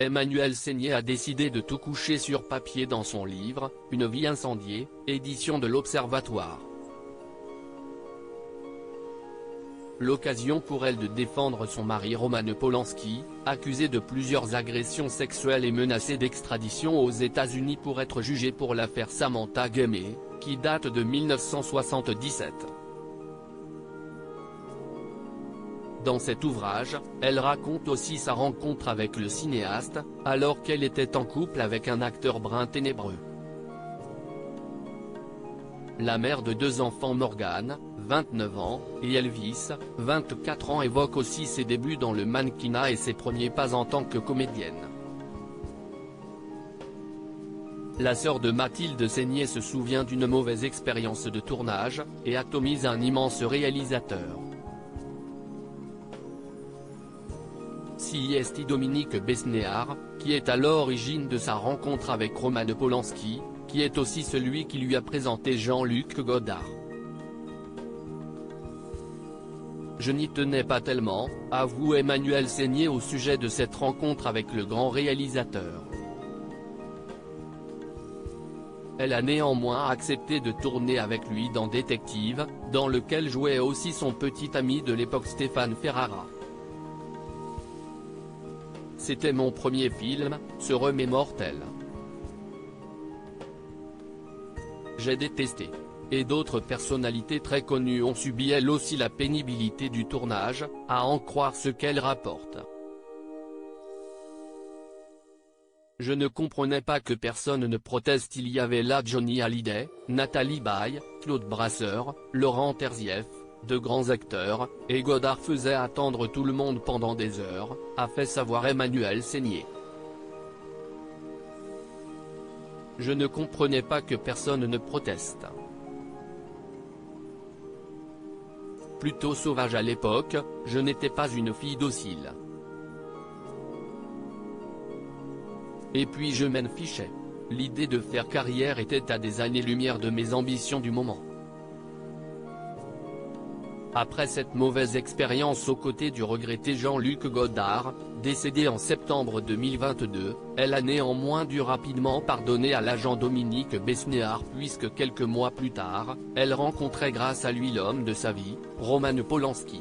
Emmanuelle Seigné a décidé de tout coucher sur papier dans son livre, Une vie incendiée, édition de l'Observatoire. L'occasion pour elle de défendre son mari Roman Polanski, accusé de plusieurs agressions sexuelles et menacé d'extradition aux États-Unis pour être jugé pour l'affaire Samantha Gamet, qui date de 1977. Dans cet ouvrage, elle raconte aussi sa rencontre avec le cinéaste, alors qu'elle était en couple avec un acteur brun ténébreux. La mère de 2 enfants Morgane, 29 ans, et Elvis, 24 ans évoque aussi ses débuts dans le mannequinat et ses premiers pas en tant que comédienne. La sœur de Mathilde Seigné se souvient d'une mauvaise expérience de tournage, et atomise un immense réalisateur. C'est Dominique Besnéard, qui est à l'origine de sa rencontre avec Roman Polanski, qui est aussi celui qui lui a présenté Jean-Luc Godard. Je n'y tenais pas tellement, avoue Emmanuelle Seigné au sujet de cette rencontre avec le grand réalisateur. Elle a néanmoins accepté de tourner avec lui dans Détective, dans lequel jouait aussi son petit ami de l'époque Stéphane Ferrara. C'était mon premier film, se remémore-t-elle. J'ai détesté. Et d'autres personnalités très connues ont subi elles aussi la pénibilité du tournage, à en croire ce qu'elle rapporte. Je ne comprenais pas que personne ne proteste. Il y avait là Johnny Hallyday, Nathalie Baye, Claude Brasseur, Laurent Terzieff, de grands acteurs, et Godard faisait attendre tout le monde pendant des heures, a fait savoir Emmanuelle Seigné. Je ne comprenais pas que personne ne proteste. Plutôt sauvage à l'époque, je n'étais pas une fille docile. Et puis je m'en fichais. L'idée de faire carrière était à des années-lumière de mes ambitions du moment. Après cette mauvaise expérience aux côtés du regretté Jean-Luc Godard, décédé en septembre 2022, elle a néanmoins dû rapidement pardonner à l'agent Dominique Besnéard puisque quelques mois plus tard, elle rencontrait grâce à lui l'homme de sa vie, Roman Polanski.